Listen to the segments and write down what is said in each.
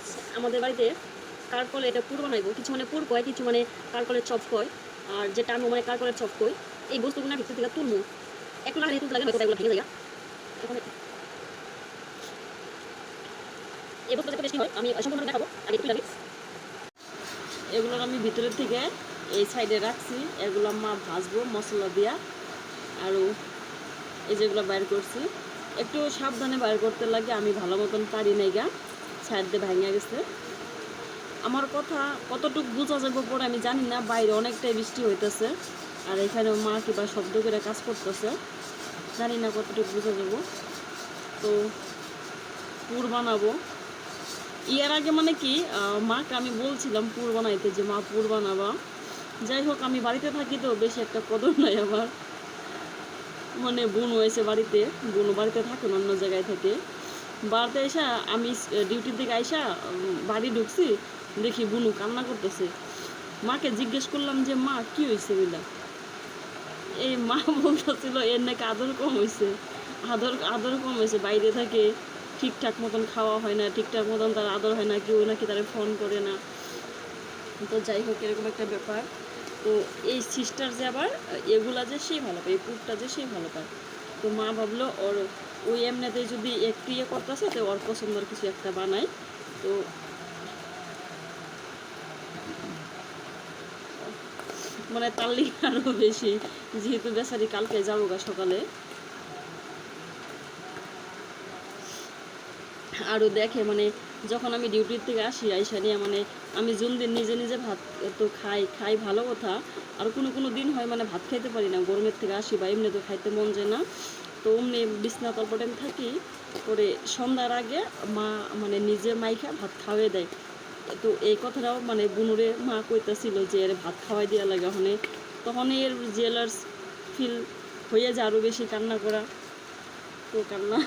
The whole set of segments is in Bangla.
গাইস, আমাদের বাড়িতে কারকলে এটা পুর বানাইবো। কিছু মানে পুর কয়, কিছু মানে কারকলের চপ কয়, আর যেটা আমি মানে কারকলের চপ কই। এই বস্তুগুলো ভিতর থেকে তুলবো। একটু লাগালে তুলতে লাগে, এগুলো ভেঙে যায়। এখন এই বস্তুটা বেশি হয়, আমি সম্পূর্ণ দেখাবো। আগে একটু লাগে এগুলোর আমি ভিতরের থেকে এই সাইডে রাখছি। এগুলো মা ভাজবো মশলা দিয়া। আর এই যেগুলো বাইর করছি একটু সাবধানে বাইর করতে লাগে, আমি ভালো মতন পারি নাই গা, সাইড দিয়ে ভাঙিয়া গেছে। আমার কথা কতটুকু বোঝা যাবো পরে আমি জানি না, বাইরে অনেকটাই বৃষ্টি হইতেছে আর এখানে মা কিবা শব্দ করে কাজ করতেছে, জানি না কতটুকু বোঝা যাবো। তো পুর বানাবো। ইয়ার আগে মানে কি মাকে আমি বলছিলাম পুর বানাইতে, যে মা পুর বানাবা। যাই হোক, আমি বাড়িতে থাকি তো বেশি একটা কদর নাই আমার। মানে বোনও এসে বাড়িতে, বোনও বাড়িতে থাকে অন্য জায়গায় থেকে। বাড়িতে এসা আমি ডিউটির দিকে আইসা বাড়ি ঢুকছি, দেখি বুনু কান্না করতেছে। মাকে জিজ্ঞেস করলাম যে মা কি হয়েছে বুঝলা। এই মা বলতেছিল এর নাকি আদর কম হয়েছে, আদর কম হয়েছে, বাইরে থাকে, ঠিকঠাক মতন খাওয়া হয় না, ঠিকঠাক মতন তার আদর হয় না, কেউ নাকি তারা ফোন করে না। তো যাই হোক, এরকম একটা ব্যাপার। তো এই সিস্টার যে আবার এগুলা যে সেই ভালো পায়, এই পুরটা যে সেই ভালো পায়। তো মা ভাবলো ওর ওই এমনিতে যদি একটু ইয়ে করতেছে তো ওর পছন্দের কিছু একটা বানাই। তো মানে তার লিগে আরও বেশি, যেহেতু বেচারি কালকে যাবো গা সকালে। আরও দেখে মানে যখন আমি ডিউটির থেকে আসি আইসা নিয়ে মানে আমি যোন দিন নিজে নিজে ভাত তো খাই ভালো কথা। আর কোনো দিন হয় মানে ভাত খাইতে পারি না, গরমের থেকে আসি বা এমনি তো খাইতে মন যায় না। তো অমনি বিছনা তলপটে আমি থাকি, করে সন্ধ্যার আগে মা মানে নিজে মাইখা ভাত খাওয়াই দেয়। তো এই কথাটাও মানে বুনুরে মা কইতাছিল যে এর ভাত খাওয়াই দেওয়া লাগে ওখানে, তখন এর জেলার্স ফিল হয়ে যায় আরও বেশি কান্না করা। তো কান্না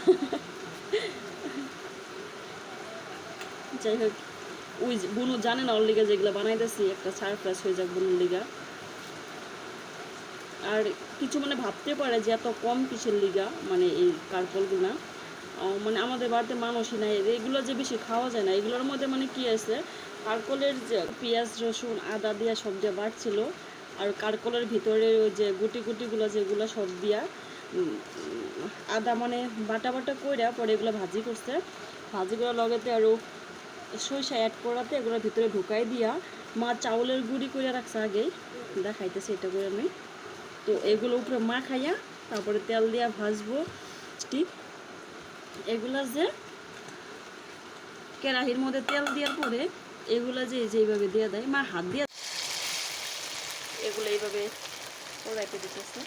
যাই হোক, ওই বুনু জানে না ওর লিগা যেগুলো বানাইতেছি একটা সারপ্রাইজ হয়ে যাক বুনুর লিগা। আর কিছু মানে ভাবতে পারে যে এত কম কিসের লিগা মানে এই কারকলগুলা, মানে আমাদের বাড়িতে মানুষই নাই, এগুলো যে বেশি খাওয়া যায় না। এগুলোর মধ্যে মানে কি আছে, কারকলের যে পেঁয়াজ রসুন আদা দিয়া সব দিয়ে বাড়ছিল, আর কারকলের ভিতরে ওই যে গুটিগুলো যেগুলো সব দিয়া আদা মানে বাটা কইরা পরে এগুলো ভাজি করছে। ভাজি করার লগেতে আরও সরিষা অ্যাড করাতে এগুলোর ভিতরে ঢুকাই দিয়া মা চাউলের গুঁড়ি করে রাখছে আগেই, দেখাইতেছে এটা করে আমি। তো এগুলো উপরে মা খাইয়া তারপরে তেল দিয়া ভাজবো। ঠিক এগুলা যে কেরাহির মধ্যে তেল দেওয়ার পরে এগুলা যে যেইভাবে দেওয়া দেয়, মা হাত দিয়ে এগুলো এইভাবে পোড়াইতে দিতেছে।